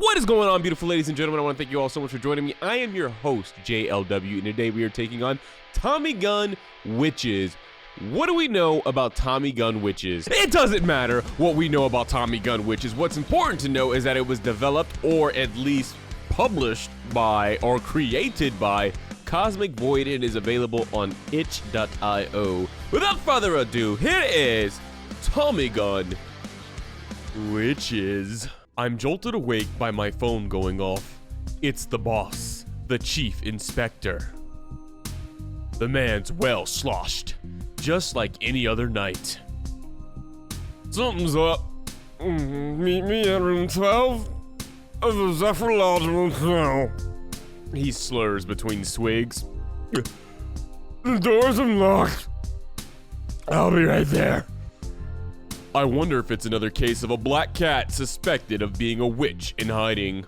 What is going on, beautiful ladies and gentlemen? I want to thank you all so much for joining me. I am your host, JLW, and today we are taking on Tommy Gun Witches. What do we know about Tommy Gun Witches? It doesn't matter what we know about Tommy Gun Witches. What's important to know is that it was developed, or at least published by, or created by CosmicVoid, and is available on itch.io. Without further ado, here is Tommy Gun Witches. I'm jolted awake by my phone going off. It's the boss, the chief inspector. The man's well sloshed, just like any other night. Something's up. Meet me at room 12 of the Zephyr Lodge Motel. He slurs between swigs. The door's unlocked. I'll be right there. I wonder if it's another case of a black cat suspected of being a witch in hiding.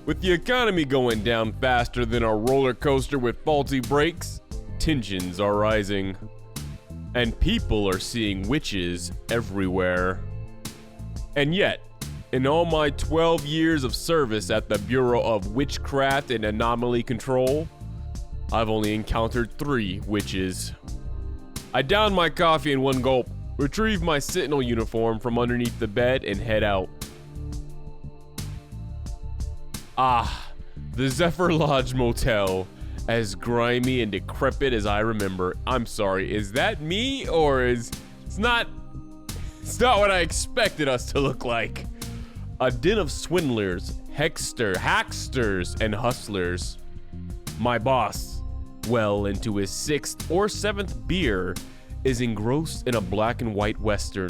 With the economy going down faster than a roller coaster with faulty brakes, tensions are rising. And people are seeing witches everywhere. And yet, in all my 12 years of service at the Bureau of Witchcraft and Anomaly Control, I've only encountered 3 witches. I down my coffee in one gulp, retrieve my sentinel uniform from underneath the bed, and head out. Ah, the Zephyr Lodge Motel, as grimy and decrepit as I remember. I'm sorry, is that me, or it's not what I expected us to look like. A den of swindlers, hacksters, and hustlers. My boss, well into his 6th or 7th beer, is engrossed in a black and white western.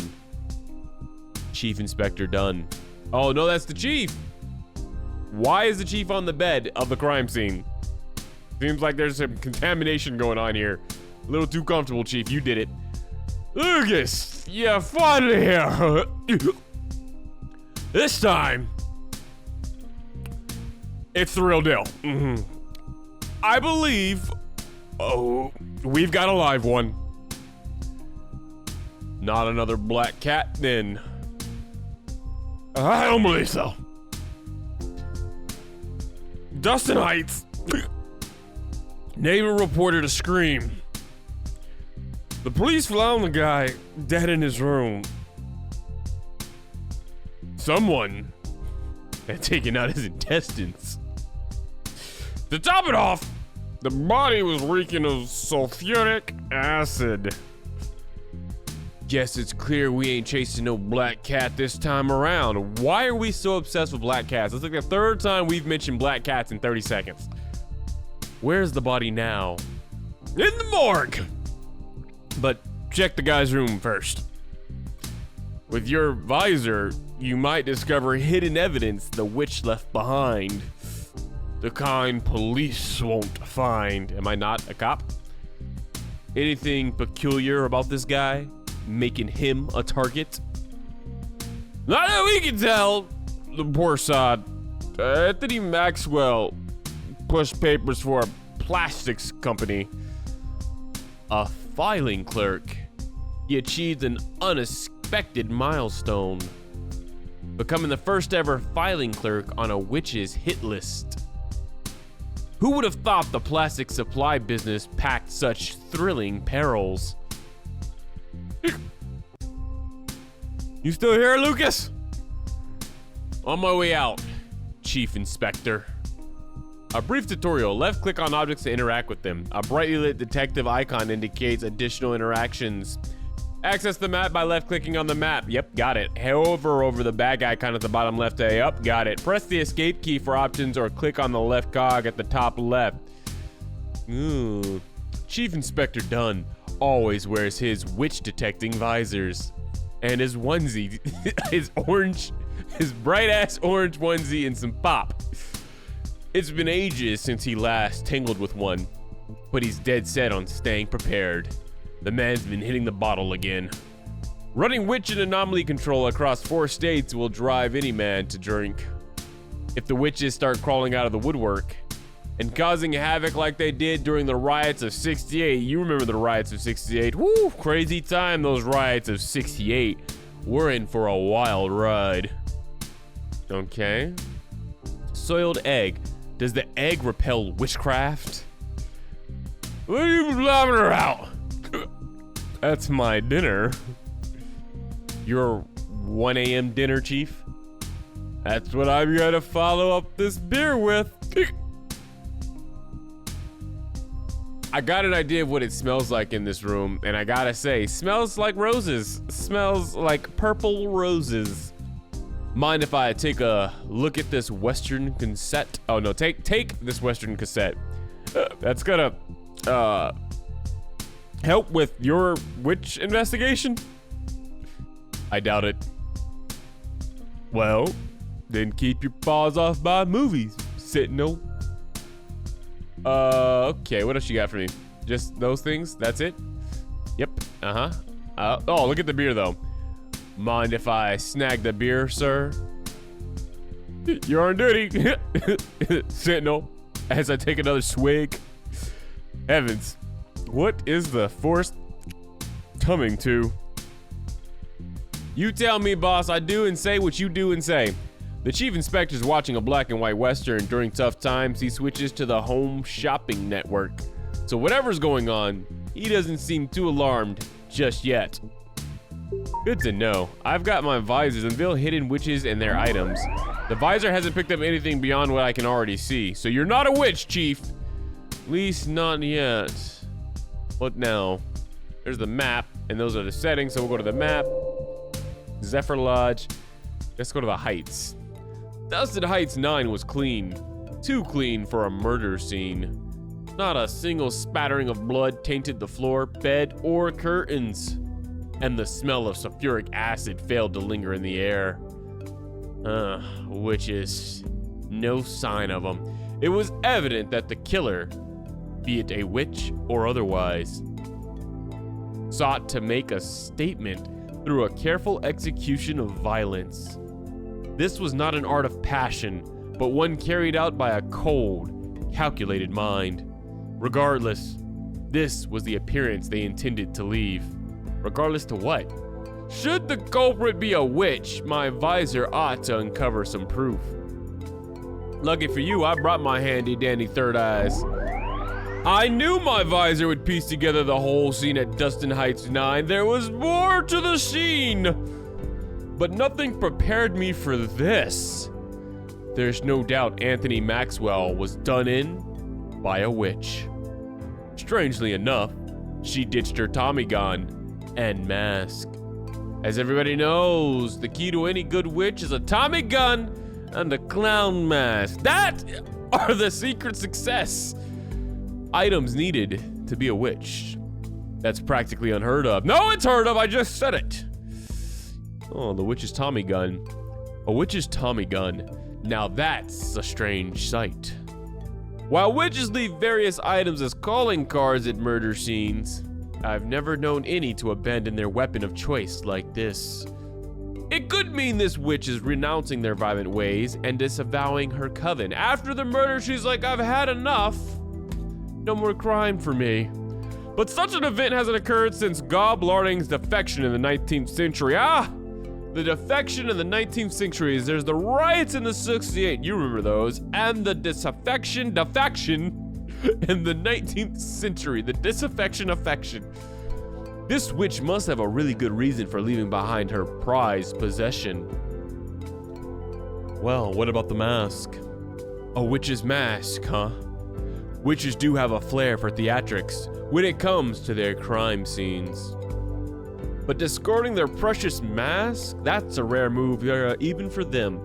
Chief Inspector Dunn. Oh no, that's the chief. Why is the chief on the bed of the crime scene? Seems like there's some contamination going on here. A little too comfortable, chief. You did it. Lucas, you're finally here. This time, it's the real deal. I believe, we've got a live one. Not another black cat, then. I don't believe so. Dustin Heights. Neighbor reported a scream. The police found the guy dead in his room. Someone had taken out his intestines. To top it off, the body was reeking of sulfuric acid. Guess it's clear we ain't chasing no black cat this time around. Why are we so obsessed with black cats? It's like the 3rd time we've mentioned black cats in 30 seconds. Where's the body now? In the morgue. But check the guy's room first. With your visor, you might discover hidden evidence the witch left behind. The kind police won't find. Am I not a cop? Anything peculiar about this guy? Making him a target? Not that we can tell. The poor sod. Anthony Maxwell pushed papers for a plastics company. A filing clerk. He achieved an unexpected milestone, becoming the first ever filing clerk on a witch's hit list. Who would have thought the plastic supply business packed such thrilling perils? You still here, Lucas? On my way out, Chief Inspector. A brief tutorial. Left click on objects to interact with them. A brightly lit detective icon indicates additional interactions. Access the map by left clicking on the map. Yep, got it. Hover over the bag icon at the bottom left. Up, got it. Press the escape key for options or click on the left cog at the top left. Ooh. Chief Inspector Dunn always wears his witch detecting visors. And his onesie, his bright ass orange onesie and some pop. It's been ages since he last tangled with one, but he's dead set on staying prepared. The man's been hitting the bottle again. Running witch and anomaly control across 4 states will drive any man to drink. If the witches start crawling out of the woodwork and causing havoc like they did during the riots of 68. You remember the riots of 68. Woo, crazy time, those riots of 68. We're in for a wild ride. Okay. soiled egg. Does the egg repel witchcraft? What are you blabbing her out? That's my dinner. Your 1 a.m. dinner, Chief? That's what I'm gonna follow up this beer with. I got an idea of what it smells like in this room, and I gotta say, smells like roses. Smells like purple roses. Mind if I take a look at this Western cassette? Oh no, take this Western cassette. That's gonna help with your witch investigation? I doubt it. Well, then keep your paws off my movies, Sentinel. Okay, what else you got for me? Just those things? That's it? Yep, oh, look at the beer though. Mind if I snag the beer, sir? You're on duty, Sentinel, as I take another swig. Heavens, what is the force coming to? You tell me, boss. I do and say what you do and say. The chief inspector's watching a black and white Western. During tough times, he switches to the home shopping network. So whatever's going on, he doesn't seem too alarmed just yet. Good to know. I've got my visors unveil hidden witches and their items. The visor hasn't picked up anything beyond what I can already see. So you're not a witch, Chief. At least not yet. What now? There's the map, and those are the settings, so we'll go to the map. Zephyr Lodge. Let's go to the Heights. Dusted Heights 9 was clean. Too clean for a murder scene. Not a single spattering of blood tainted the floor, bed, or curtains. And the smell of sulfuric acid failed to linger in the air. Witches. No sign of them. It was evident that the killer, be it a witch or otherwise, sought to make a statement through a careful execution of violence. This was not an art of passion, but one carried out by a cold, calculated mind. Regardless, this was the appearance they intended to leave. Regardless to what? Should the culprit be a witch, my visor ought to uncover some proof. Lucky for you, I brought my handy dandy third eyes. I knew my visor would piece together the whole scene at Dustin Heights 9. There was more to the scene, but nothing prepared me for this. There's no doubt Anthony Maxwell was done in by a witch. Strangely enough, she ditched her Tommy gun and mask. As everybody knows, the key to any good witch is a Tommy gun and a clown mask. That are the secret success. Items needed to be a witch. That's practically unheard of. No, it's heard of, I just said it. Oh, the witch's Tommy gun. A witch's Tommy gun. Now that's a strange sight. While witches leave various items as calling cards at murder scenes, I've never known any to abandon their weapon of choice like this. It could mean this witch is renouncing their violent ways and disavowing her coven. After the murder, she's like, I've had enough. No more crime for me. But such an event hasn't occurred since Goblarding's defection in the 19th century. The defection in the 19th century is there's the riots in the 68, you remember those, and the defection in the 19th century, the affection. This witch must have a really good reason for leaving behind her prized possession. Well, what about the mask? A witch's mask, huh? Witches do have a flair for theatrics when it comes to their crime scenes. But discarding their precious mask, that's a rare move even for them.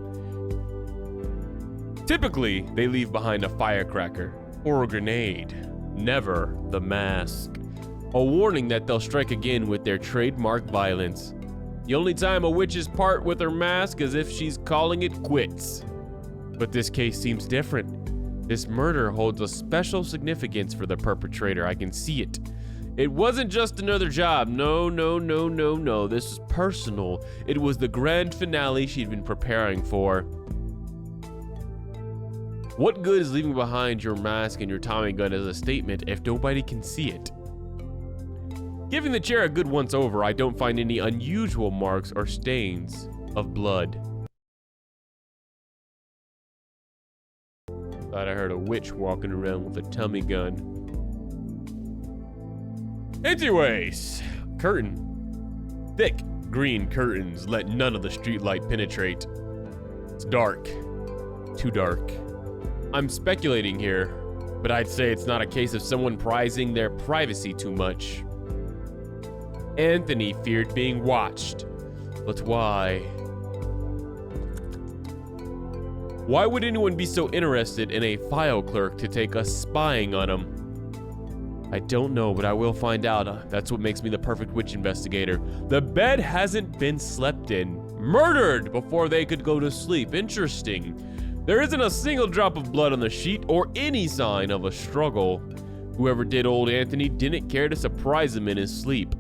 Typically, they leave behind a firecracker or a grenade, never the mask. A warning that they'll strike again with their trademark violence. The only time a witches part with her mask is if she's calling it quits. But this case seems different. This murder holds a special significance for the perpetrator. I can see it. It wasn't just another job. No. This is personal. It was the grand finale she'd been preparing for. What good is leaving behind your mask and your Tommy gun as a statement if nobody can see it? Giving the chair a good once over, I don't find any unusual marks or stains of blood. Thought I heard a witch walking around with a Tommy gun. Anyways, curtain. Thick green curtains let none of the streetlight penetrate. It's dark. Too dark. I'm speculating here, but I'd say it's not a case of someone prizing their privacy too much. Anthony feared being watched. But why? Why would anyone be so interested in a file clerk to take us spying on him? I don't know, but I will find out. That's what makes me the perfect witch investigator. The bed hasn't been slept in. Murdered before they could go to sleep. Interesting. There isn't a single drop of blood on the sheet or any sign of a struggle. Whoever did old Anthony didn't care to surprise him in his sleep.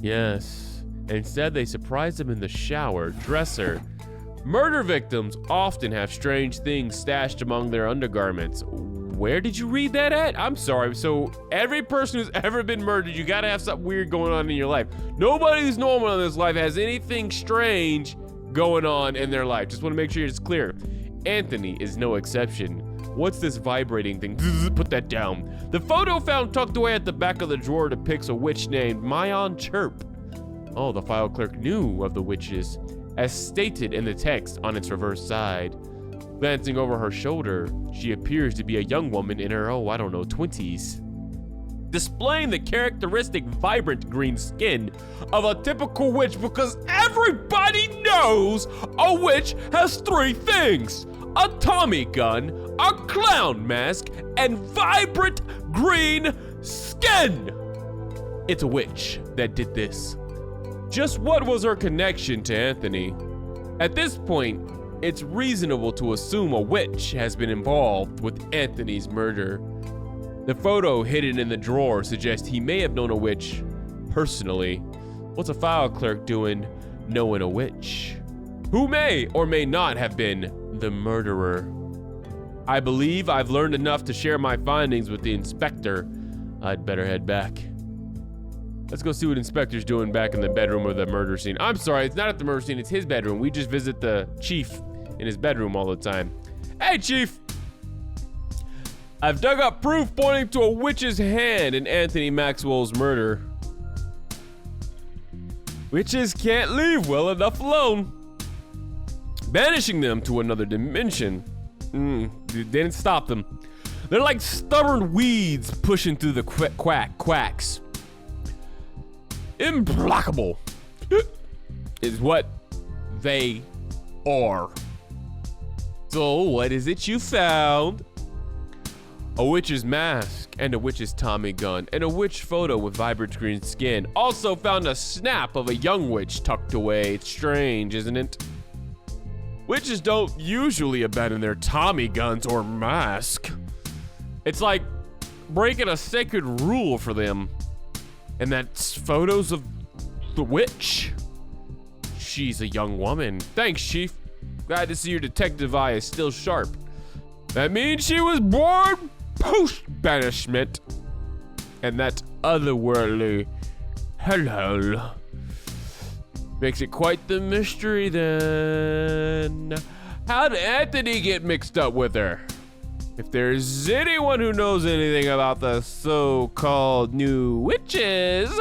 Yes, instead they surprised him in the shower, dresser. Murder victims often have strange things stashed among their undergarments. Where did you read that at? I'm sorry, so every person who's ever been murdered, you gotta have something weird going on in your life. Nobody who's normal in this life has anything strange going on in their life. Just wanna make sure it's clear. Anthony is no exception. What's this vibrating thing? Put that down. The photo found tucked away at the back of the drawer depicts a witch named Mayan Chirp. Oh, the file clerk knew of the witches, as stated in the text on its reverse side. Glancing over her shoulder, she appears to be a young woman in her, 20s. Displaying the characteristic vibrant green skin of a typical witch, because everybody knows a witch has three things: a Tommy gun, a clown mask, and vibrant green skin. It's a witch that did this. Just what was her connection to Anthony? At this point, it's reasonable to assume a witch has been involved with Anthony's murder. The photo hidden in the drawer suggests he may have known a witch personally. What's a file clerk doing knowing a witch? Who may or may not have been the murderer? I believe I've learned enough to share my findings with the inspector. I'd better head back. Let's go see what Inspector's doing back in the bedroom of the murder scene. I'm sorry, it's not at the murder scene, it's his bedroom. We just visit the chief in his bedroom all the time. Hey, Chief! I've dug up proof pointing to a witch's hand in Anthony Maxwell's murder. Witches can't leave well enough alone. Banishing them to another dimension didn't stop them. They're like stubborn weeds pushing through the quacks. Implacable is what they are. So what is it you found? A witch's mask and a witch's Tommy gun and a witch photo with vibrant green skin. Also found a snap of a young witch tucked away. It's strange, isn't it? Witches don't usually abandon their Tommy guns or mask. It's like breaking a sacred rule for them. And that's photos of the witch. She's a young woman. Thanks, Chief. Glad to see your detective eye is still sharp. That means she was born post-banishment. And that otherworldly hello makes it quite the mystery then. How did Anthony get mixed up with her? If there's anyone who knows anything about the so-called new witches,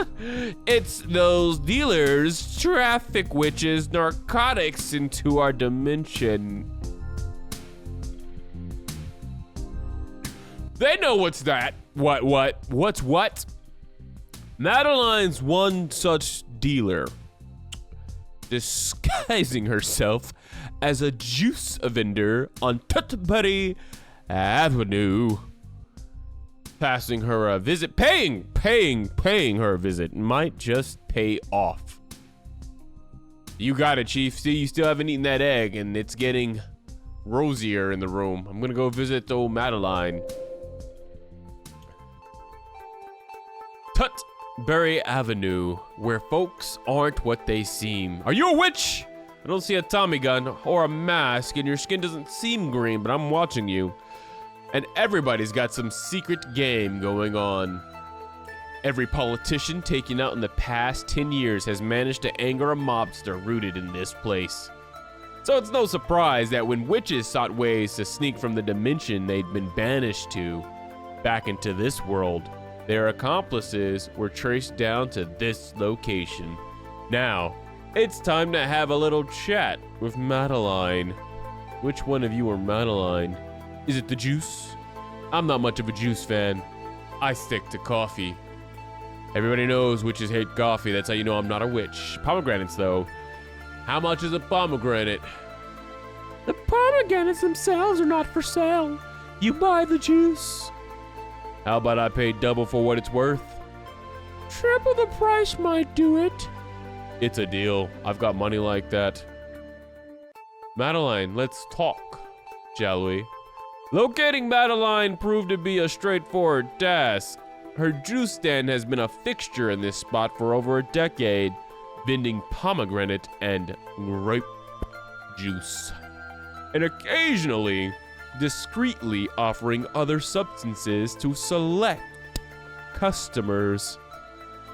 it's those dealers traffic witches narcotics into our dimension. They know what's that. What's what? Madeline's one such dealer, disguising herself as a juice vendor on Tutbury Avenue. Passing her a visit, paying her a visit might just pay off. You got it, Chief. See, you still haven't eaten that egg, and it's getting rosier in the room. I'm gonna go visit old Madeline. Tutbury Avenue, where folks aren't what they seem. Are you a witch? I don't see a Tommy gun or a mask, and your skin doesn't seem green, but I'm watching you. And everybody's got some secret game going on. Every politician taken out in the past 10 years has managed to anger a mobster rooted in this place. So it's no surprise that when witches sought ways to sneak from the dimension they'd been banished to back into this world, their accomplices were traced down to this location. Now, it's time to have a little chat with Madeline. Which one of you are Madeline? Is it the juice? I'm not much of a juice fan. I stick to coffee. Everybody knows witches hate coffee. That's how you know I'm not a witch. Pomegranates, though. How much is a pomegranate? The pomegranates themselves are not for sale. You buy the juice. How about I pay double for what it's worth? Triple the price might do it. It's a deal. I've got money like that. Madeline, let's talk, shall we? Locating Madeline proved to be a straightforward task. Her juice stand has been a fixture in this spot for over a decade, vending pomegranate and grape juice, and occasionally discreetly offering other substances to select customers.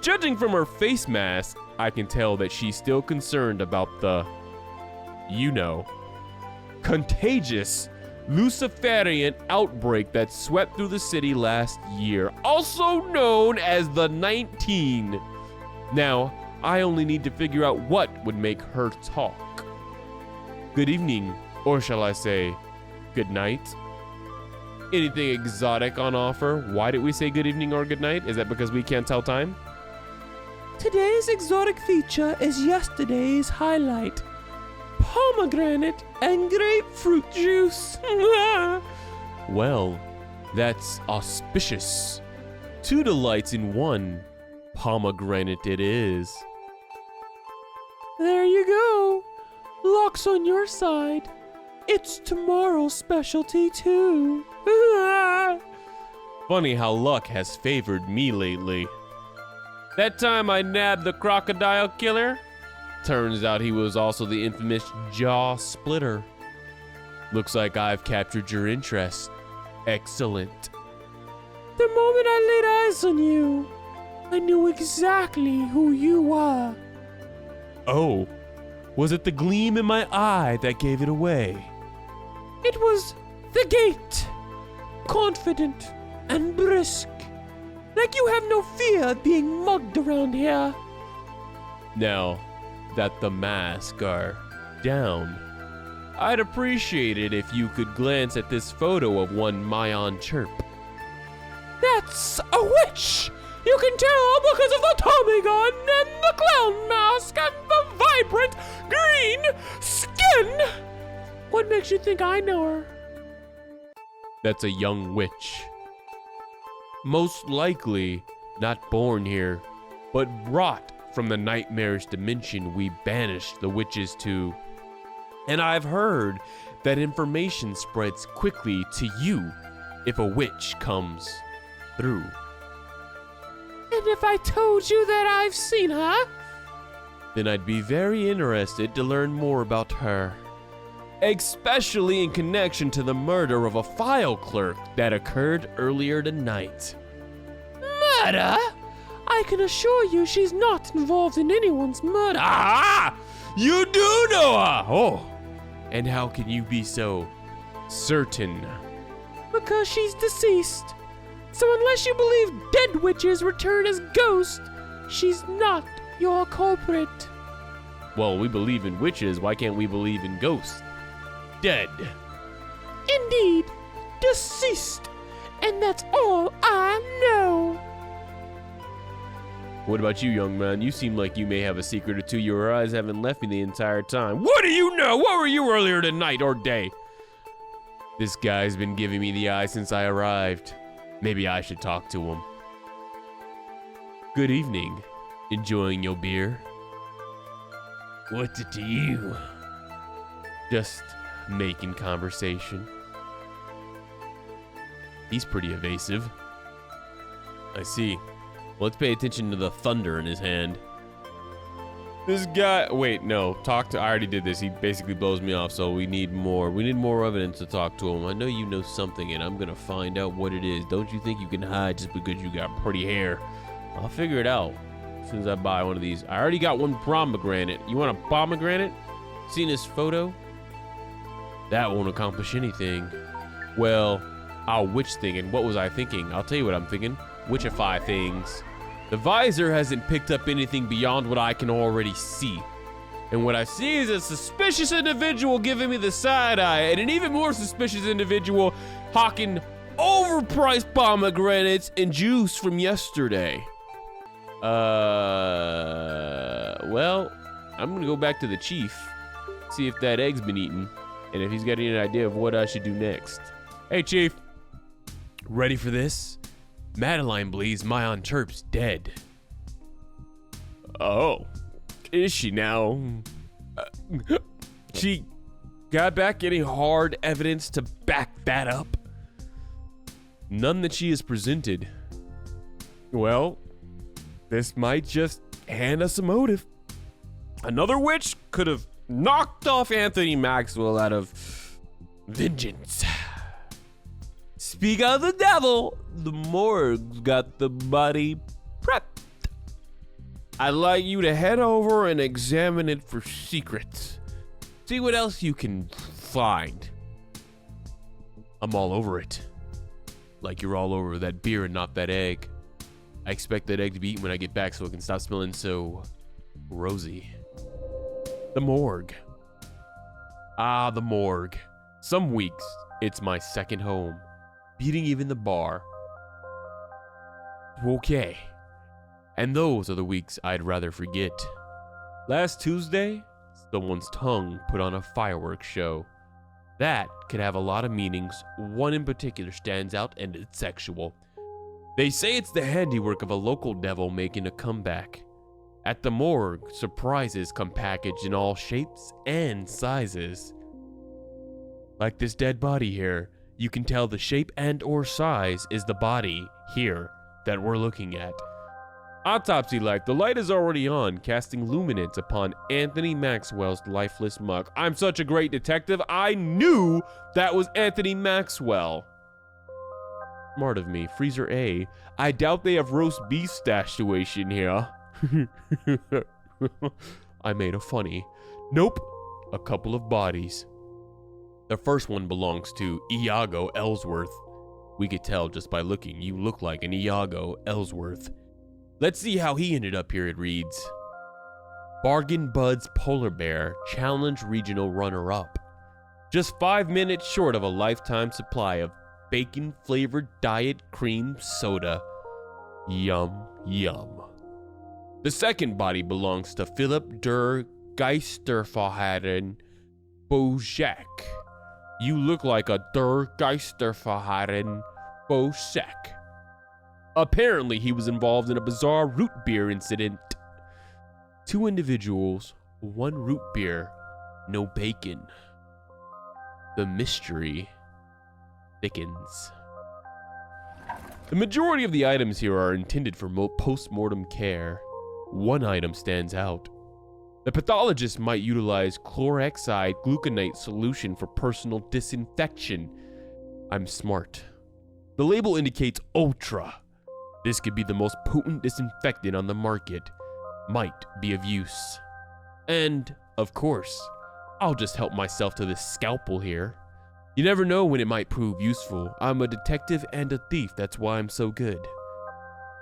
Judging from her face mask, I can tell that she's still concerned about the, contagious Luciferian outbreak that swept through the city last year, also known as the 19. Now, I only need to figure out what would make her talk. Good evening, or shall I say, good night? Anything exotic on offer? Why did we say good evening or good night? Is that because we can't tell time? Today's exotic feature is yesterday's highlight. Pomegranate and grapefruit juice. Well, that's auspicious. 2 delights in one. Pomegranate it is. There you go. Luck's on your side. It's tomorrow's specialty too. Funny how luck has favored me lately. That time I nabbed the crocodile killer, turns out he was also the infamous jaw splitter. Looks like I've captured your interest. Excellent. The moment I laid eyes on you, I knew exactly who you were. Oh, was it the gleam in my eye that gave it away? It was the gait, confident and brisk, like you have no fear of being mugged around here. Now that the masks are down, I'd appreciate it if you could glance at this photo of one Mayan Chirp. That's a witch! You can tell because of the Tommy gun and the clown mask and the vibrant green skin! What makes you think I know her? That's a young witch. Most likely not born here, but brought from the nightmarish dimension we banished the witches to. And I've heard that information spreads quickly to you if a witch comes through. And if I told you that I've seen her? Then I'd be very interested to learn more about her. Especially in connection to the murder of a file clerk that occurred earlier tonight. Murder? I can assure you she's not involved in anyone's murder. Ah! You do know her! Oh, and how can you be so certain? Because she's deceased. So unless you believe dead witches return as ghosts, she's not your culprit. Well, we believe in witches. Why can't we believe in ghosts? Dead. Indeed, deceased. And that's all I know. What about you, young man? You seem like you may have a secret or two. Your eyes haven't left me the entire time. What do you know? What were you earlier tonight or day? This guy's been giving me the eye since I arrived. Maybe I should talk to him. Good evening. Enjoying your beer? What's it to you? Just making conversation. He's pretty evasive. I see. Let's pay attention to the thunder in his hand. This guy, wait, no, I already did this. He basically blows me off, so we need more. We need more evidence to talk to him. I know you know something, and I'm gonna find out what it is. Don't you think you can hide just because you got pretty hair? I'll figure it out as soon as I buy one of these. I already got one pomegranate. You want a pomegranate? Seen this photo? That won't accomplish anything. Well, I'll witch thing, and what was I thinking? I'll tell you what I'm thinking. Witchify things. The visor hasn't picked up anything beyond what I can already see. And what I see is a suspicious individual giving me the side eye, and an even more suspicious individual hawking overpriced pomegranates and juice from yesterday. Well, I'm gonna go back to the chief, see if that egg's been eaten, and if he's got any idea of what I should do next. Hey, chief. Ready for this? Madeline believes my Aunt Chirp's dead. Oh, is she now? She got back any hard evidence to back that up? None that she has presented. Well, this might just hand us a motive. Another witch could have knocked off Anthony Maxwell out of vengeance. Speak of the devil, the morgue's got the body prepped. I'd like you to head over and examine it for secrets. See what else you can find. I'm all over it. Like you're all over that beer and not that egg. I expect that egg to be eaten when I get back so it can stop smelling so rosy. The morgue. Ah, the morgue. Some weeks, it's my second home, beating even the bar. Okay. And those are the weeks I'd rather forget. Last Tuesday, someone's tongue put on a fireworks show. That could have a lot of meanings. One in particular stands out, and it's sexual. They say it's the handiwork of a local devil making a comeback. At the morgue, surprises come packaged in all shapes and sizes. Like this dead body here, you can tell the shape and or size is the body here that we're looking at. Autopsy light. The light is already on, casting luminance upon Anthony Maxwell's lifeless muck. I'm such a great detective, I knew that was Anthony Maxwell. Smart of me. Freezer A. I doubt they have roast beef statuation here. I made a funny. Nope. A couple of bodies. The first one belongs to Iago Ellsworth. We could tell just by looking, you look like an Iago Ellsworth. Let's see how he ended up here, it reads. Bargain Bud's Polar Bear Challenge Regional Runner-Up. Just 5 minutes short of a lifetime supply of bacon-flavored diet cream soda. Yum, yum. The second body belongs to Philip der Geisterverharren Bojek. You look like a der Geisterverharren Bojek. Apparently, he was involved in a bizarre root beer incident. 2 individuals, 1 root beer, no bacon. The mystery thickens. The majority of the items here are intended for post-mortem care. 1 item stands out. The pathologist might utilize chlorhexide gluconate solution for personal disinfection. I'm smart. The label indicates ultra. This could be the most potent disinfectant on the market. Might be of use. And, of course, I'll just help myself to this scalpel here. You never know when it might prove useful. I'm a detective and a thief, that's why I'm so good.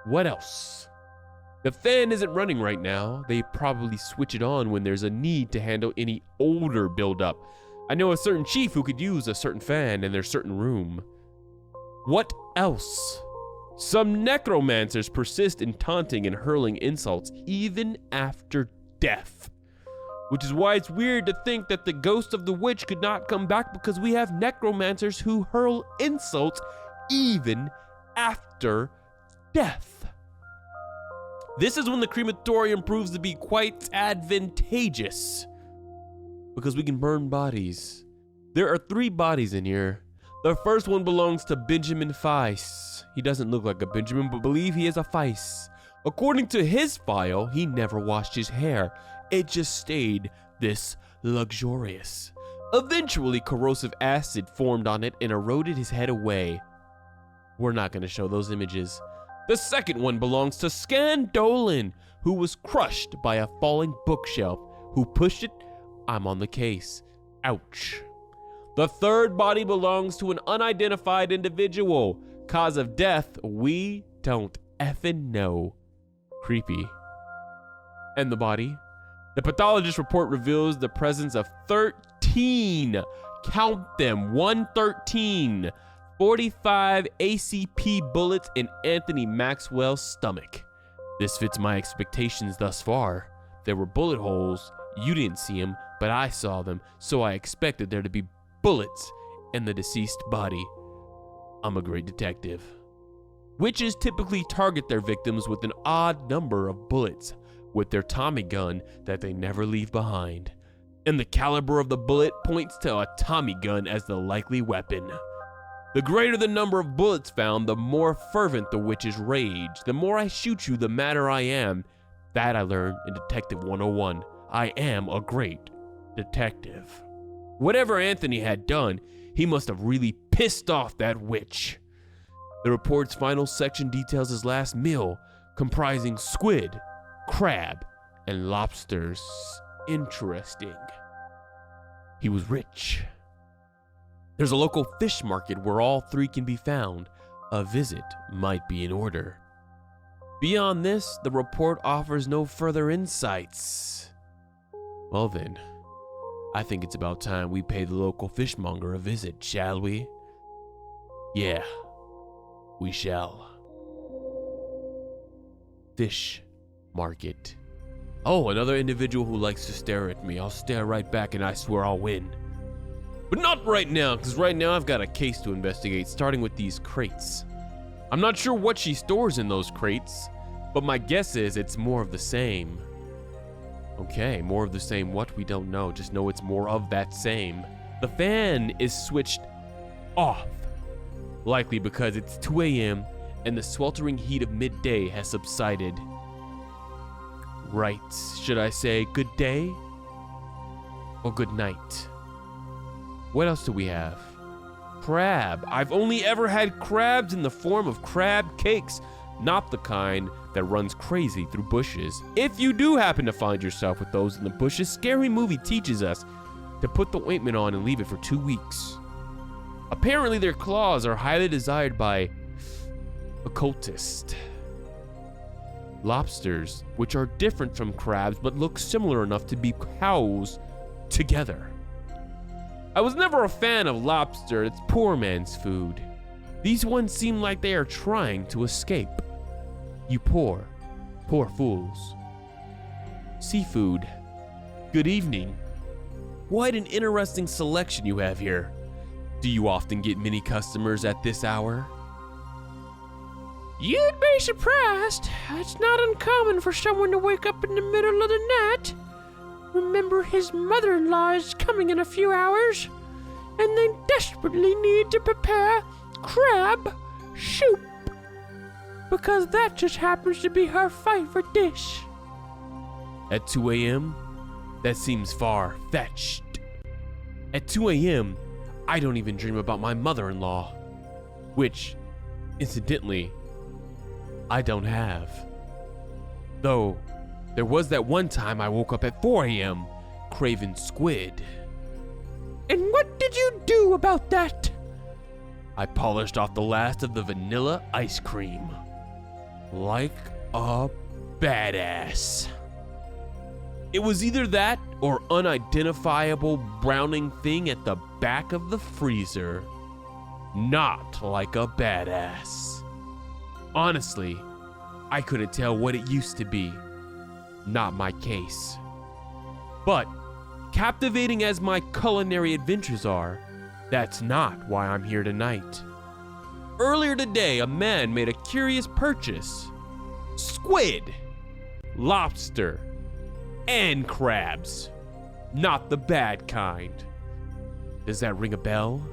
What else? The fan isn't running right now. They probably switch it on when there's a need to handle any odor buildup. I know a certain chief who could use a certain fan in their certain room. What else? Some necromancers persist in taunting and hurling insults even after death. Which is why it's weird to think that the ghost of the witch could not come back, because we have necromancers who hurl insults even after death. This is when the crematorium proves to be quite advantageous, because we can burn bodies. There are 3 bodies in here. The first one belongs to Benjamin Feiss. He doesn't look like a Benjamin, but believe he is a Feiss. According to his file, he never washed his hair. It just stayed this luxurious. Eventually, corrosive acid formed on it and eroded his head away. We're not going to show those images. The second one belongs to Scandolan, who was crushed by a falling bookshelf. Who pushed it? I'm on the case. Ouch. The third body belongs to an unidentified individual. Cause of death, we don't effing know. Creepy. And the body? The pathologist report reveals the presence of 13, count them, 113, 45 ACP bullets in Anthony Maxwell's stomach. This fits my expectations thus far. There were bullet holes. You didn't see them, but I saw them, so I expected there to be bullets in the deceased body. I'm a great detective. Witches typically target their victims with an odd number of bullets with their Tommy gun that they never leave behind. And the caliber of the bullet points to a Tommy gun as the likely weapon. The greater the number of bullets found, the more fervent the witch's rage. The more I shoot you, the madder I am. That I learned in Detective 101. I am a great detective. Whatever Anthony had done, he must have really pissed off that witch. The report's final section details his last meal, comprising squid, crab, and lobsters. Interesting. He was rich. There's a local fish market where all three can be found. A visit might be in order. Beyond this, the report offers no further insights. Well then, I think it's about time we pay the local fishmonger a visit, shall we? Yeah, we shall. Fish market. Oh, another individual who likes to stare at me. I'll stare right back and I swear I'll win. But not right now, because right now I've got a case to investigate, starting with these crates. I'm not sure what she stores in those crates, but my guess is it's more of the same. Okay, more of the same what? We don't know, just know it's more of that same. The fan is switched off, likely because it's 2 a.m. and the sweltering heat of midday has subsided. Right, should I say good day or good night? What else do we have? Crab. I've only ever had crabs in the form of crab cakes, not the kind that runs crazy through bushes. If you do happen to find yourself with those in the bushes, Scary Movie teaches us to put the ointment on and leave it for 2 weeks. Apparently their claws are highly desired by occultists. Lobsters, which are different from crabs but look similar enough to be cows together. I was never a fan of lobster, it's poor man's food. These ones seem like they are trying to escape. You poor fools. Seafood. Good evening. What an interesting selection you have here. Do you often get many customers at this hour? You'd be surprised. It's not uncommon for someone to wake up in the middle of the night. Remember, his mother-in-law is coming in a few hours, and they desperately need to prepare crab soup, because that just happens to be her favorite dish. At 2 a.m.? That seems far-fetched. At 2 a.m., I don't even dream about my mother-in-law, which, incidentally, I don't have. Though, there was that one time I woke up at 4 a.m. craving squid. And what did you do about that? I polished off the last of the vanilla ice cream. Like a badass. It was either that or unidentifiable browning thing at the back of the freezer. Not like a badass. Honestly, I couldn't tell what it used to be. Not my case. But, captivating as my culinary adventures are, that's not why I'm here tonight. Earlier today, a man made a curious purchase. Squid, lobster, and crabs. Not the bad kind. Does that ring a bell?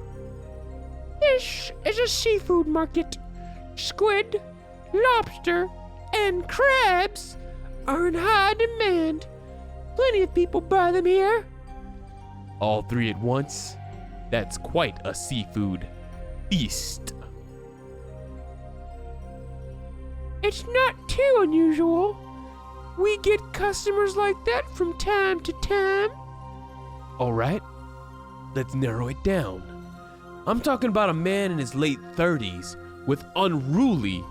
This is a seafood market. Squid, lobster, and crabs are in high demand. Plenty of people buy them here. All three at once? That's quite a seafood feast. It's not too unusual. We get customers like that from time to time. All right. let's narrow it down. I'm talking about a man in his late 30s with unruly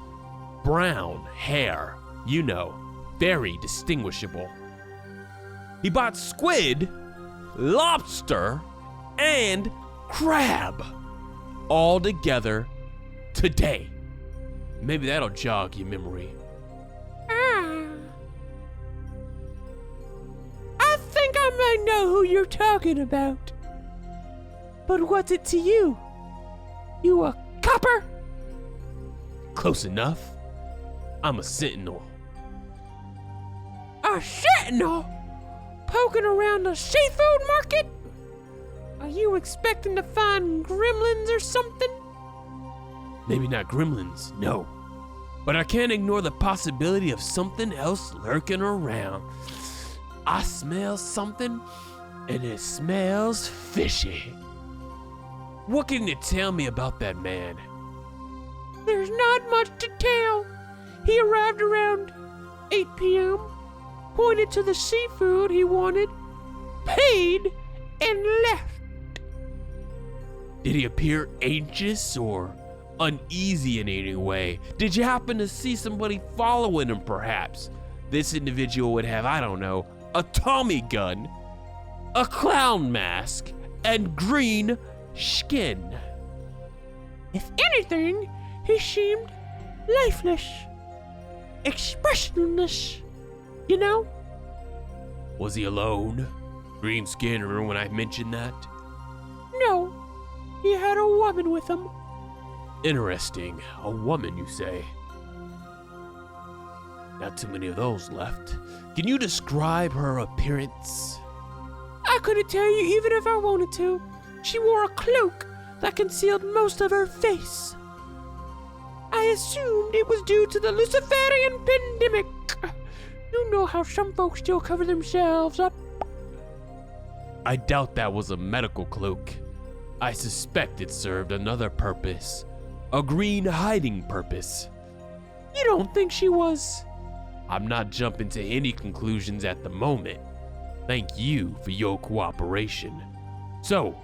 brown hair. You know, very distinguishable. He bought squid, lobster, and crab all together today. Maybe that'll jog your memory. I think I might know who you're talking about. But what's it to you? You a copper? Close enough. I'm a sentinel. A sentinel? Poking around a seafood market? Are you expecting to find gremlins or something? Maybe not gremlins, no. But I can't ignore the possibility of something else lurking around. I smell something, and it smells fishy. What can you tell me about that man? There's not much to tell. He arrived around 8 p.m., pointed to the seafood he wanted, paid, and left. Did he appear anxious or uneasy in any way? Did you happen to see somebody following him perhaps? This individual would have, I don't know, a Tommy gun, a clown mask, and green skin. If anything, he seemed lifeless, expressionless, you know? Was he alone? Green skin, remember when I mentioned that? No, he had a woman with him. Interesting. A woman, you say? Not too many of those left. Can you describe her appearance? I couldn't tell you even if I wanted to. She wore a cloak that concealed most of her face. I assumed it was due to the Luciferian pandemic. You know how some folks still cover themselves up. I doubt that was a medical cloak. I suspect it served another purpose. A green hiding purpose. You don't think she was? I'm not jumping to any conclusions at the moment. Thank you for your cooperation. So,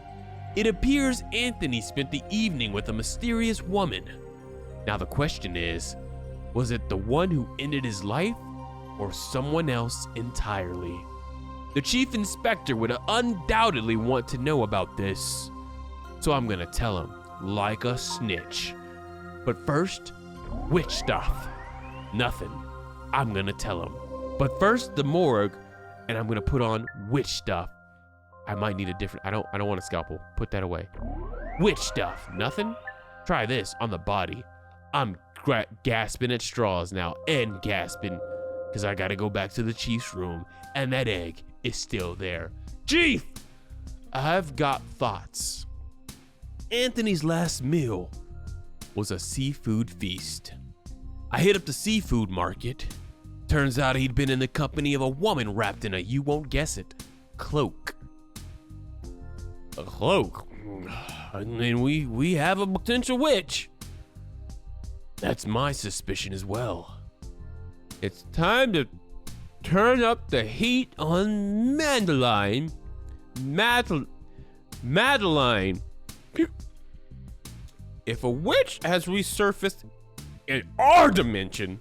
it appears Anthony spent the evening with a mysterious woman. Now the question is, was it the one who ended his life or someone else entirely? The chief inspector would undoubtedly want to know about this. So I'm gonna tell him, like a snitch. But first, witch stuff. Nothing. I'm gonna tell him. But first, the morgue, and I'm gonna put on witch stuff. I might need a different, I don't want a scalpel. Put that away. Witch stuff. Nothing? Try this on the body. I'm gasping at straws now, and gasping, because I gotta go back to the chief's room, and that egg is still there. Chief! I've got thoughts. Anthony's last meal was a seafood feast. I hit up the seafood market. Turns out he'd been in the company of a woman wrapped in a, you won't guess it, cloak. A cloak? I mean, we have a potential witch. That's my suspicion as well. It's time to turn up the heat on Madeline. Madeline. If a witch has resurfaced in our dimension,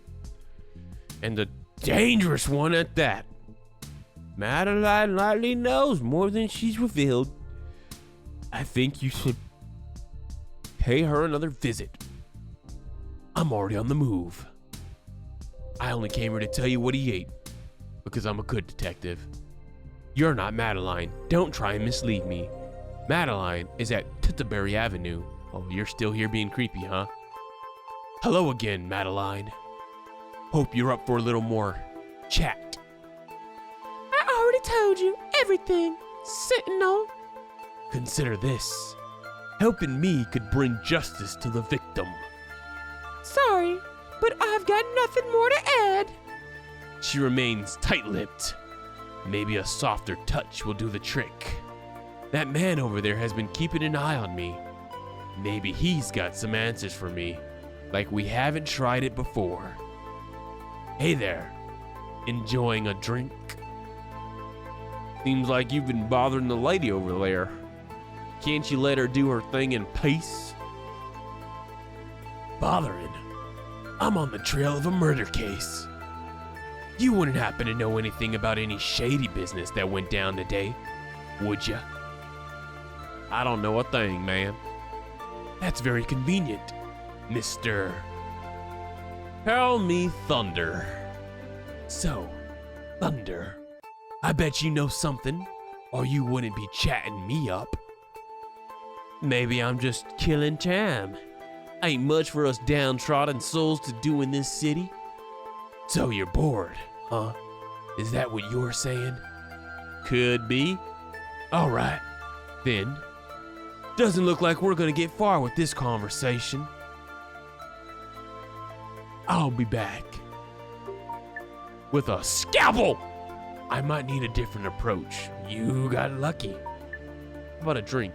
and the dangerous one at that, Madeline likely knows more than she's revealed. I think you should pay her another visit. I'm already on the move. I only came here to tell you what he ate, because I'm a good detective. You're not Madeline. Don't try and mislead me. Madeline is at Tutterbury Avenue. Oh, you're still here being creepy, huh? Hello again, Madeline. Hope you're up for a little more chat. I already told you everything, Sentinel. Consider this. Helping me could bring justice to the victim. Sorry, but I've got nothing more to add. She remains tight-lipped. Maybe a softer touch will do the trick. That man over there has been keeping an eye on me. Maybe he's got some answers for me, like we haven't tried it before. Hey there, enjoying a drink? Seems like you've been bothering the lady over there. Can't you let her do her thing in peace? Bothering. I'm on the trail of a murder case. You wouldn't happen to know anything about any shady business that went down today, would ya? I don't know a thing, ma'am. That's very convenient, Mr. Call me Thunder. So, Thunder, I bet you know something, or you wouldn't be chatting me up. Maybe I'm just killing time. Ain't much for us downtrodden souls to do in this city. So you're bored, huh? Is that what you're saying? Could be. All right, then. Doesn't look like we're gonna get far with this conversation. I'll be back. With a scalpel! I might need a different approach. You got lucky. How about a drink?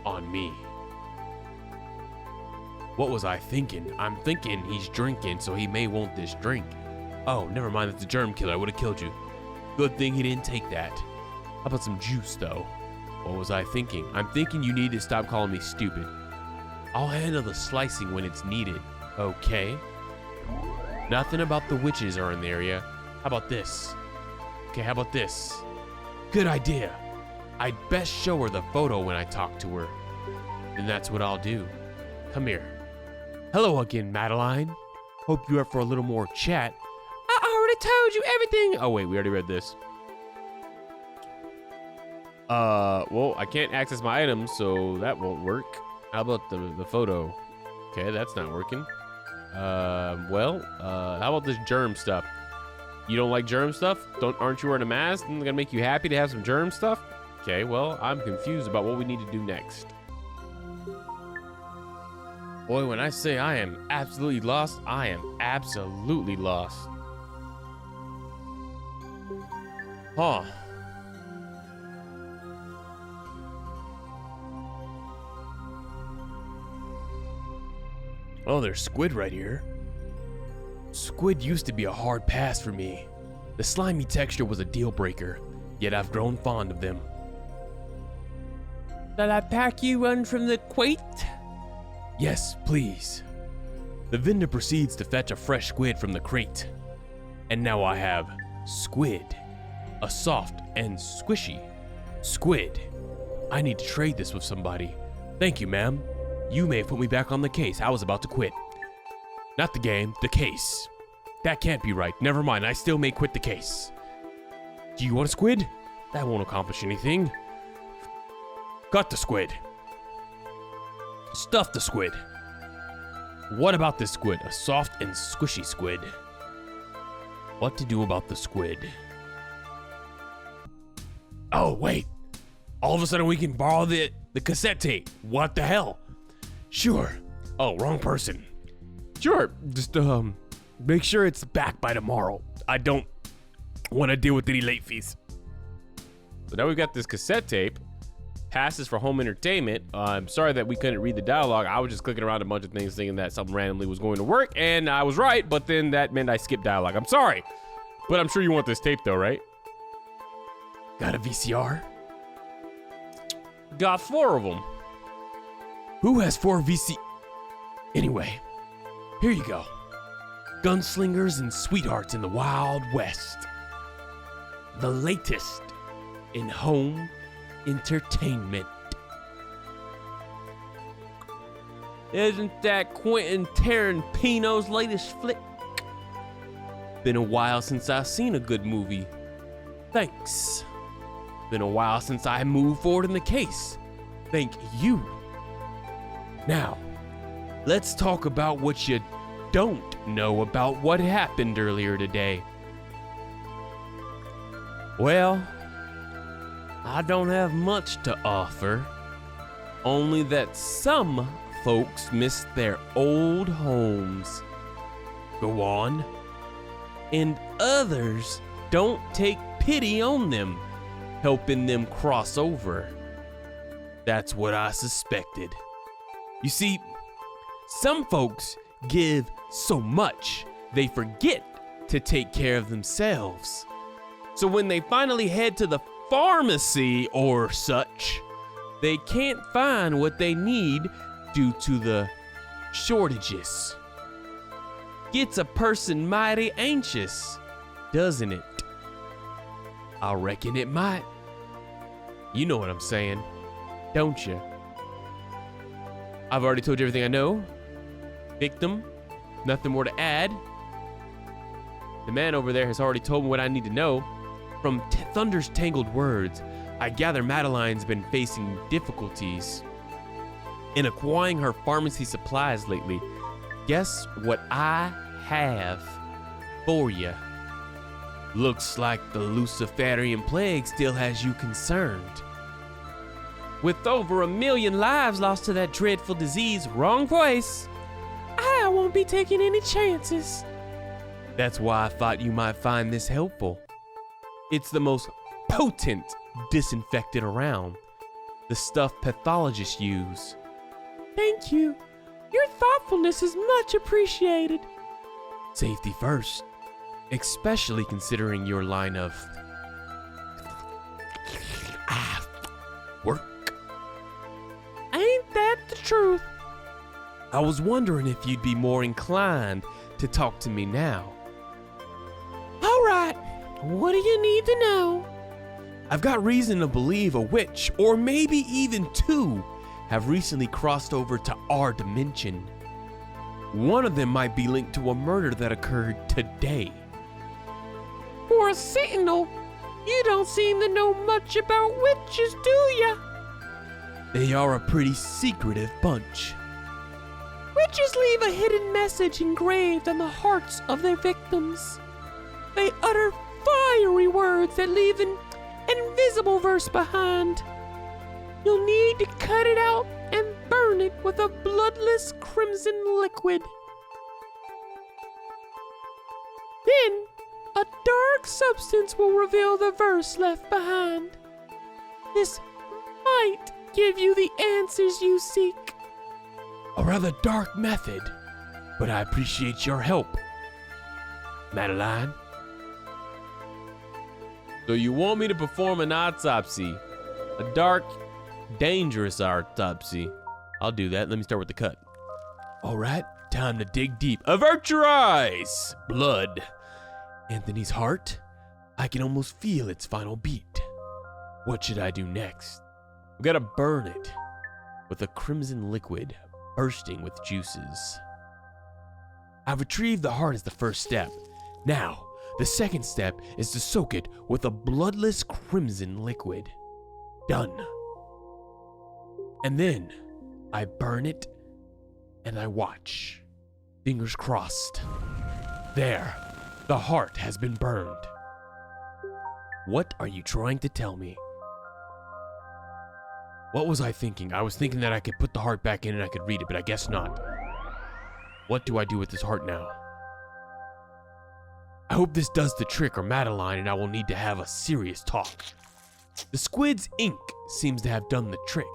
On me. What was I thinking? I'm thinking he's drinking, so he may want this drink. Oh, never mind, it's a germ killer. I would have killed you. Good thing he didn't take that. How about some juice, though? What was I thinking? I'm thinking you need to stop calling me stupid. I'll handle the slicing when it's needed, okay? Nothing about the witches are in the area. How about this? Okay, how about this? Good idea. I'd best show her the photo when I talk to her. And that's what I'll do. Come here. Hello again, Madeline. Hope you're up for a little more chat. I already told you everything. Oh wait, we already read this. Well, I can't access my items, so that won't work. How about the photo? Okay, that's not working. How about this germ stuff? You don't like germ stuff? Aren't you wearing a mask? Isn't it gonna make you happy to have some germ stuff? Okay, well, I'm confused about what we need to do next. Boy, when I say I am absolutely lost, I am absolutely lost. Huh. Oh, there's squid right here. Squid used to be a hard pass for me. The slimy texture was a deal breaker, yet I've grown fond of them. Shall I pack you one from the crate? Yes, please. The vendor proceeds to fetch a fresh squid from the crate. And now I have squid. A soft and squishy squid. I need to trade this with somebody. Thank you, ma'am. You may have put me back on the case. I was about to quit. Not the game, the case. That can't be right. Never mind, I still may quit the case. Do you want a squid? That won't accomplish anything. Cut the squid. Stuff the squid. What about this squid? A soft and squishy squid. What to do about the squid? Oh, wait. All of a sudden we can borrow the cassette tape. What the hell? Sure. Oh, wrong person. Sure. Just, make sure it's back by tomorrow. I don't want to deal with any late fees. So now we've got this cassette tape. Passes for home entertainment. I'm sorry that we couldn't read the dialogue. I was just clicking around a bunch of things thinking that something randomly was going to work, and I was right, but then that meant I skipped dialogue. I'm sorry. But I'm sure you want this tape though, right? Got a VCR? Got 4 of them. Who has 4 VC? Anyway, here you go. Gunslingers and sweethearts in the Wild West. The latest in home entertainment. Isn't that Quentin Tarantino's latest flick? Been a while since I've seen a good movie. Thanks. Been a while since I moved forward in the case. Thank you. Now, let's talk about what you don't know about what happened earlier today. Well, I don't have much to offer, only that some folks miss their old homes. Go on. And others don't take pity on them, helping them cross over. That's what I suspected. You see, some folks give so much they forget to take care of themselves. So when they finally head to the pharmacy or such, They can't find what they need due to the shortages. Gets a person mighty anxious, doesn't it? I reckon it might. You know what I'm saying, don't you? I've already told you everything I know. Victim, nothing more to add. The man over there has already told me what I need to know. From Thunder's tangled words, I gather Madeline's been facing difficulties in acquiring her pharmacy supplies lately. Guess what I have for you? Looks like the Luciferian plague still has you concerned. With over 1 million lives lost to that dreadful disease, wrong voice. I won't be taking any chances. That's why I thought you might find this helpful. It's the most potent disinfectant around. The stuff pathologists use. Thank you. Your thoughtfulness is much appreciated. Safety first, especially considering your line of work. Ain't that the truth? I was wondering if you'd be more inclined to talk to me now. All right. What do you need to know? I've got reason to believe a witch, or maybe even two, have recently crossed over to our dimension. One of them might be linked to a murder that occurred today. For a sentinel, you don't seem to know much about witches, do ya? They are a pretty secretive bunch. Witches leave a hidden message engraved on the hearts of their victims. They utter fiery words that leave an invisible verse behind. You'll need to cut it out and burn it with a bloodless crimson liquid. Then, a dark substance will reveal the verse left behind. This might give you the answers you seek. A rather dark method, but I appreciate your help, Madeline. So you want me to perform an autopsy? A dark, dangerous autopsy. I'll do that. Let me start with the cut. All right, time to dig deep. Avert your eyes! Blood. Anthony's heart. I can almost feel its final beat. What should I do next? We gotta burn it with a crimson liquid bursting with juices. I've retrieved the heart as the first step. Now, the second step is to soak it with a bloodless crimson liquid. Done. And then I burn it and I watch. Fingers crossed. There, the heart has been burned. What are you trying to tell me? What was I thinking? I was thinking that I could put the heart back in and I could read it, but I guess not. What do I do with this heart now? I hope this does the trick, or Madeline and I will need to have a serious talk. The squid's ink seems to have done the trick.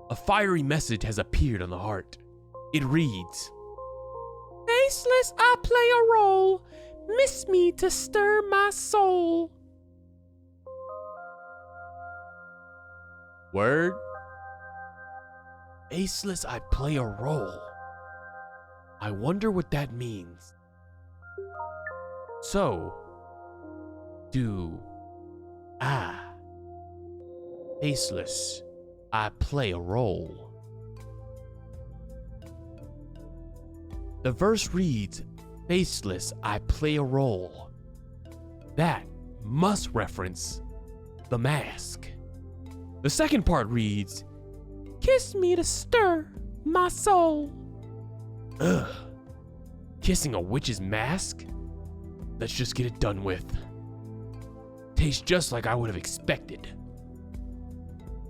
A fiery message has appeared on the heart. It reads, Faceless I play a role, miss me to stir my soul. Word? Aceless, I play a role. I wonder what that means. So, do I? Aceless, I play a role. The verse reads, Faceless, I play a role. That must reference the mask. The second part reads, Kiss me to stir my soul. Ugh. Kissing a witch's mask? Let's just get it done with. Tastes just like I would have expected.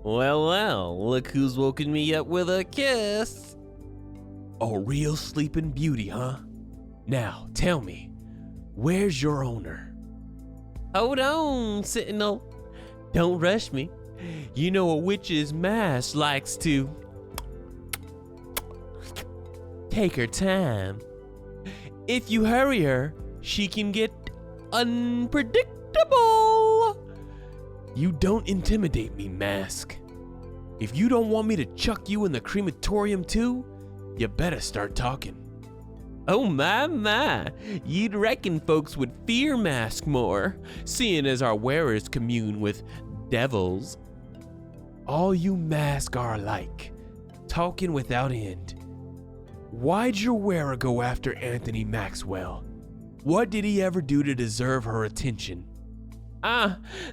Well, look who's woken me up with a kiss. A real sleeping beauty, huh? Now, tell me, where's your owner? Hold on, Sentinel. Don't rush me. You know a witch's mask likes to take her time. If you hurry her, she can get unpredictable. You don't intimidate me, mask. If you don't want me to chuck you in the crematorium too, you better start talking. Oh my, you'd reckon folks would fear mask more, seeing as our wearers commune with devils. All you mask are alike, talking without end. Why'd your wearer go after Anthony Maxwell? What did he ever do to deserve her attention?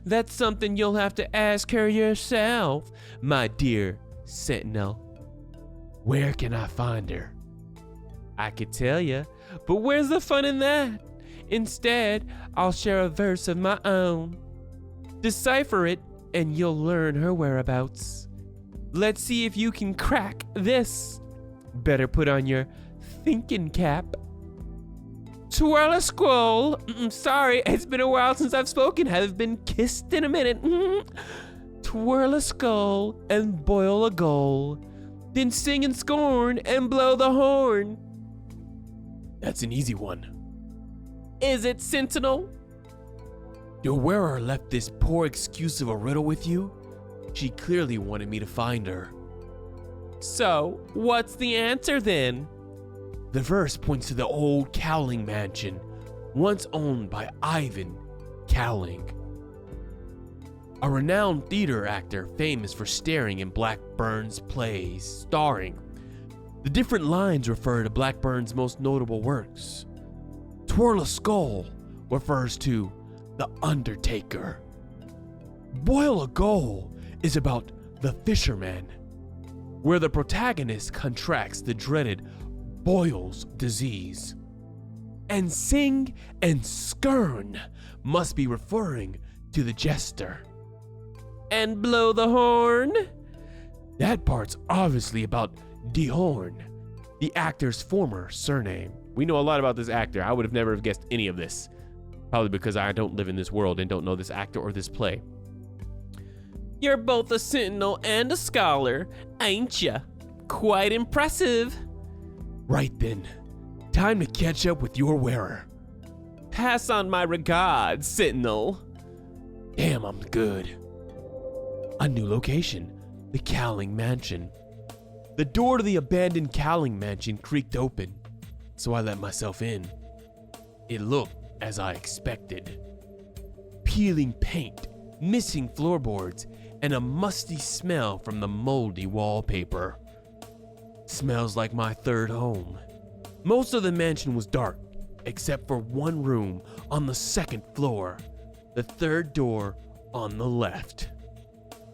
That's something you'll have to ask her yourself, my dear Sentinel. Where can I find her? I could tell you, but where's the fun in that? Instead, I'll share a verse of my own. Decipher it, and you'll learn her whereabouts. Let's see if you can crack this. Better put on your thinking cap. Twirl a scroll. Sorry, it's been a while since I've spoken. Haven't been kissed in a minute. Twirl a skull and boil a goal. Then sing in scorn and blow the horn. That's an easy one. Is it, Sentinel? Your wearer left this poor excuse of a riddle with you? She clearly wanted me to find her. So, what's the answer then? The verse points to the old Cowling mansion, once owned by Ivan Cowling, a renowned theater actor famous for starring in Blackburn's plays. Starring. The different lines refer to Blackburn's most notable works. Twirl a skull refers to The Undertaker. Boil a goal is about the fisherman, where the protagonist contracts the dreaded Boyle's disease. And sing and skern must be referring to the jester. And blow the horn? That part's obviously about DeHorn, the actor's former surname. We know a lot about this actor. I would have never have guessed any of this. Probably because I don't live in this world and don't know this actor or this play. You're both a sentinel and a scholar, ain't ya? Quite impressive. Right then, time to catch up with your wearer. Pass on my regards, Sentinel. Damn, I'm good. A new location, the Cowling Mansion. The door to the abandoned Cowling Mansion creaked open, so I let myself in. It looked as I expected. Peeling paint, missing floorboards, and a musty smell from the moldy wallpaper. Smells like my third home. Most of the mansion was dark, except for one room on the second floor, the third door on the left.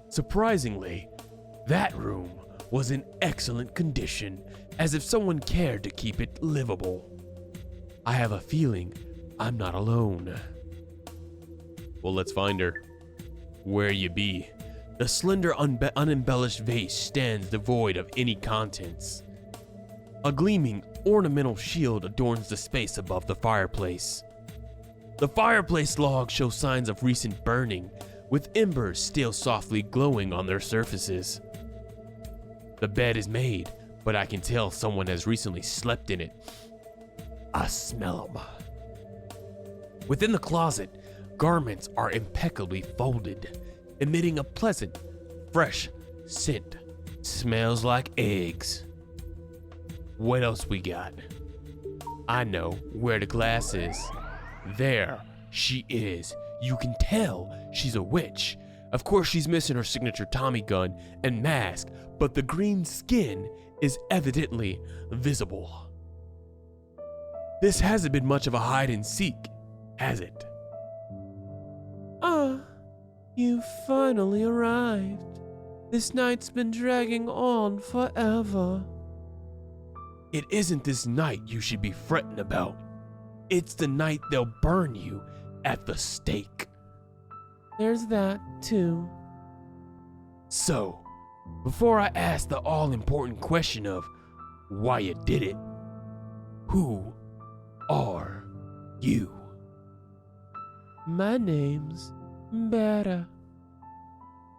Surprisingly, that room was in excellent condition, as if someone cared to keep it livable. I have a feeling I'm not alone. Well, let's find her. Where you be? The slender, unembellished vase stands devoid of any contents. A gleaming, ornamental shield adorns the space above the fireplace. The fireplace logs show signs of recent burning, with embers still softly glowing on their surfaces. The bed is made, but I can tell someone has recently slept in it. I smell them. Within the closet, garments are impeccably folded, emitting a pleasant, fresh scent. Smells like eggs. What else we got? I know where the glass is. There she is. You can tell she's a witch. Of course, she's missing her signature Tommy gun and mask, but the green skin is evidently visible. This hasn't been much of a hide and seek, has it? You finally arrived. This night's been dragging on forever. It isn't this night you should be fretting about. It's the night they'll burn you at the stake. There's that, too. So, before I ask the all-important question of why you did it, who are you? My name's Beta.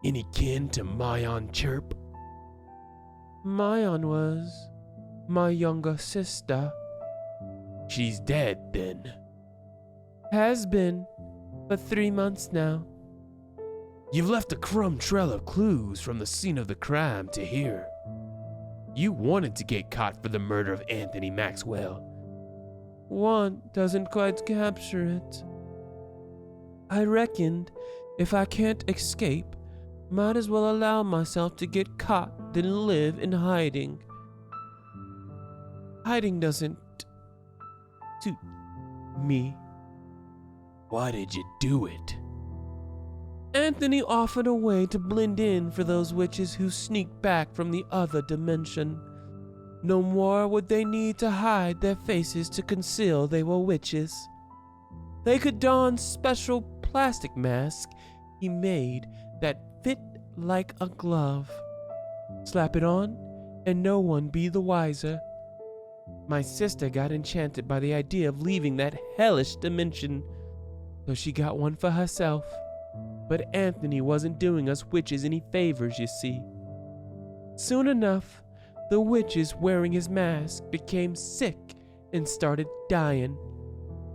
Any kin to Mayan Chirp? Mayan was my younger sister. She's dead then. Has been for 3 months now. You've left a crumb trail of clues from the scene of the crime to here. You wanted to get caught for the murder of Anthony Maxwell. One doesn't quite capture it. I reckoned if I can't escape, might as well allow myself to get caught than live in hiding. Hiding doesn't suit me. Why did you do it? Anthony offered a way to blend in for those witches who sneak back from the other dimension. No more would they need to hide their faces to conceal they were witches. They could don special plastic masks he made that fit like a glove. Slap it on, and no one be the wiser. My sister got enchanted by the idea of leaving that hellish dimension, so she got one for herself. But Anthony wasn't doing us witches any favors, you see. Soon enough, the witches wearing his mask became sick and started dying,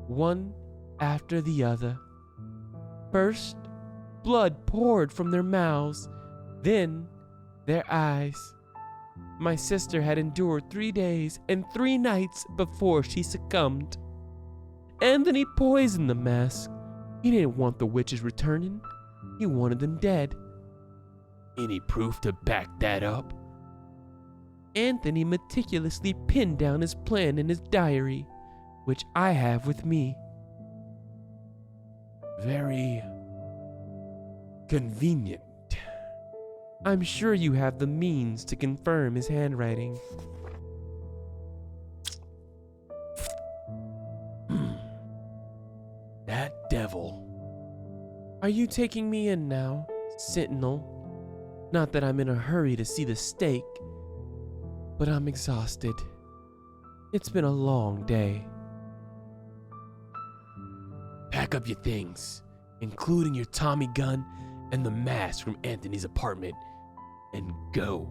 one after the other. First, blood poured from their mouths, then their eyes. My sister had endured 3 days and 3 nights before she succumbed. Anthony poisoned the mask. He didn't want the witches returning. He wanted them dead. Any proof to back that up? Anthony meticulously pinned down his plan in his diary, which I have with me. Very convenient. I'm sure you have the means to confirm his handwriting. That devil. Are you taking me in now, Sentinel? Not that I'm in a hurry to see the stake, but I'm exhausted. It's been a long day. Pack up your things, including your Tommy gun and the mask from Anthony's apartment, and go.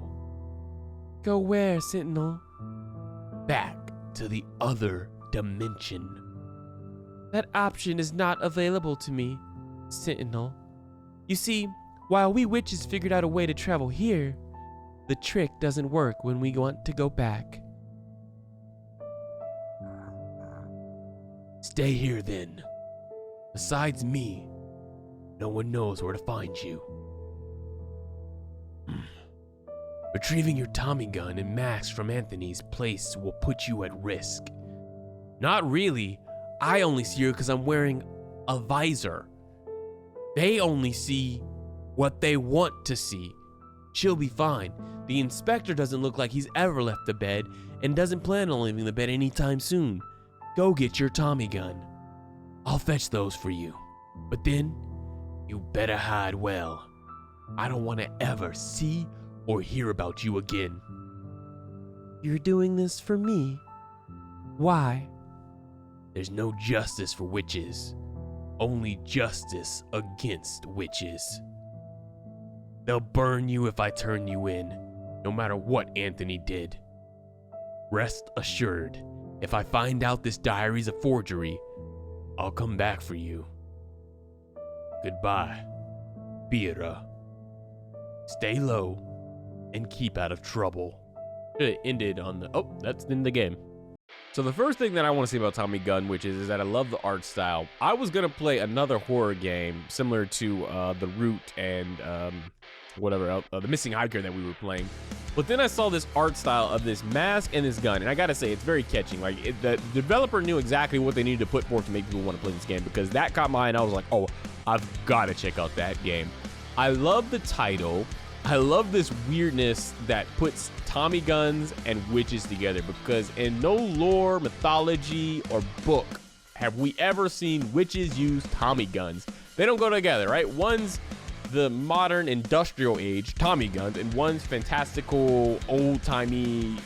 Go where, Sentinel? Back to the other dimension. That option is not available to me, Sentinel. You see, while we witches figured out a way to travel here, the trick doesn't work when we want to go back. Stay here then. Besides me, no one knows where to find you. Retrieving your Tommy gun and mask from Anthony's place will put you at risk. Not really. I only see her because I'm wearing a visor. They only see what they want to see. She'll be fine. The inspector doesn't look like he's ever left the bed and doesn't plan on leaving the bed anytime soon. Go get your Tommy gun. I'll fetch those for you. But then, you better hide well. I don't want to ever see or hear about you again. You're doing this for me? Why? There's no justice for witches. Only justice against witches. They'll burn you if I turn you in, no matter what Anthony did. Rest assured, if I find out this diary's a forgery, I'll come back for you. Goodbye, Bira. Stay low and keep out of trouble. It ended on the, oh, that's in the game. So the first thing that I want to say about Tommy Gun Witches is that I love the art style. I was going to play another horror game similar to The Root and whatever else, the Missing Hiker that we were playing. But then I saw this art style of this mask and this gun, and I gotta say, it's very catching. Like, the developer knew exactly what they needed to put forth to make people want to play this game, because that caught my eye, and I was like, oh, I've got to check out that game. I love the title. I love this weirdness that puts Tommy guns and witches together, because in no lore, mythology, or book have we ever seen witches use Tommy guns. They don't go together, right? One's the modern industrial age Tommy guns, and one's fantastical old-timey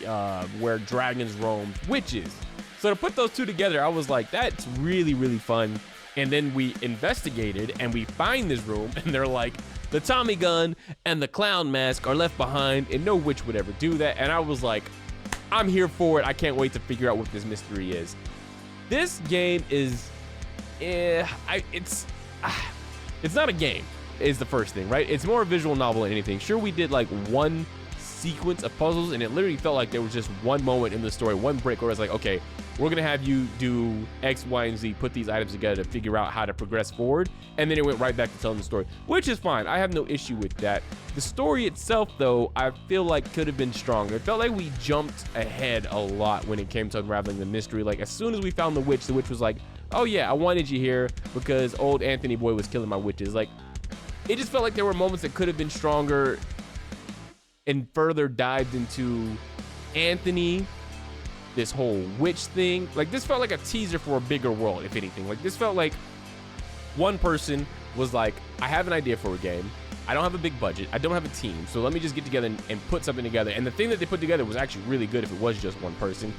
where dragons roam witches. So to put those two together, I was like, that's really, really fun. And then we investigated and we find this room, and they're like, the Tommy gun and the clown mask are left behind, and no witch would ever do that. And I was like, I'm here for it. I can't wait to figure out what this mystery is. This game is, it's not a game. is the first thing, right? It's more a visual novel than anything. Sure, we did like one sequence of puzzles, and it literally felt like there was just one moment in the story, one break where it's like, okay, we're gonna have you do X, Y, and Z, put these items together to figure out how to progress forward, and then it went right back to telling the story, which is fine. I have no issue with that. The story itself, though, I feel like could have been stronger. It felt like we jumped ahead a lot when it came to unraveling the mystery. Like, as soon as we found the witch was like, oh yeah, I wanted you here because old Anthony boy was killing my witches. Like, it just felt like there were moments that could have been stronger and further dived into Anthony, this whole witch thing. Like, this felt like a teaser for a bigger world, if anything. Like, this felt like one person was like, I have an idea for a game. I don't have a big budget. I don't have a team. So let me just get together and put something together. And the thing that they put together was actually really good if it was just one person.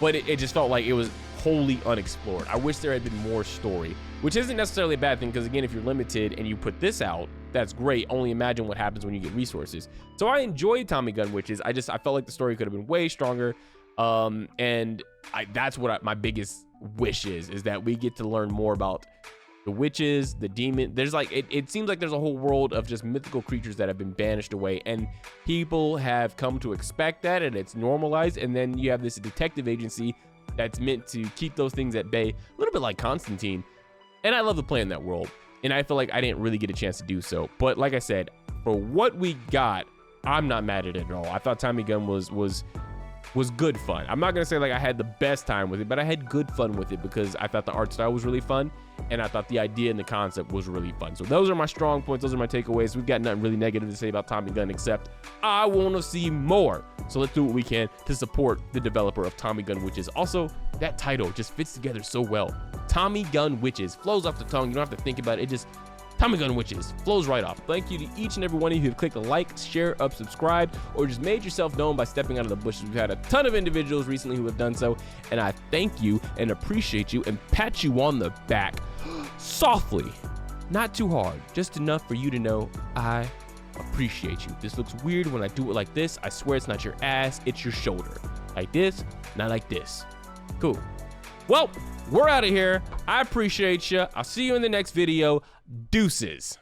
But it just felt like it was wholly unexplored. I wish there had been more story, which isn't necessarily a bad thing, because again, if you're limited and you put this out, that's great. Only imagine what happens when you get resources. So I enjoyed Tommy Gun Witches. I felt like the story could have been way stronger. That's what my biggest wish is that we get to learn more about the witches, the demon. There's like, it seems like there's a whole world of just mythical creatures that have been banished away, and people have come to expect that, and it's normalized. And then you have this detective agency that's meant to keep those things at bay, a little bit like Constantine. And I love to play in that world, and I feel like I didn't really get a chance to do so. But like I said, for what we got, I'm not mad at it at all. I thought Tommy Gun was good fun. I'm not gonna say like I had the best time with it, but I had good fun with it because I thought the art style was really fun, and I thought the idea and the concept was really fun. So those are my strong points. Those are my takeaways. We've got nothing really negative to say about Tommy Gun, except I want to see more. So let's do what we can to support the developer of Tommy Gun Witches. Also, that title just fits together so well. Tommy Gun Witches flows off the tongue. You don't have to think about it. It just Tommy Gun Witches flows right off. Thank you to each and every one of you who have clicked a like, share, subscribe, or just made yourself known by stepping out of the bushes. We've had a ton of individuals recently who have done so, and I thank you and appreciate you and pat you on the back softly, not too hard, just enough for you to know I appreciate you. This looks weird when I do it like this. I swear it's not your ass, it's your shoulder. Like this, not like this. Cool. Well, we're out of here. I appreciate you. I'll see you in the next video. Deuces.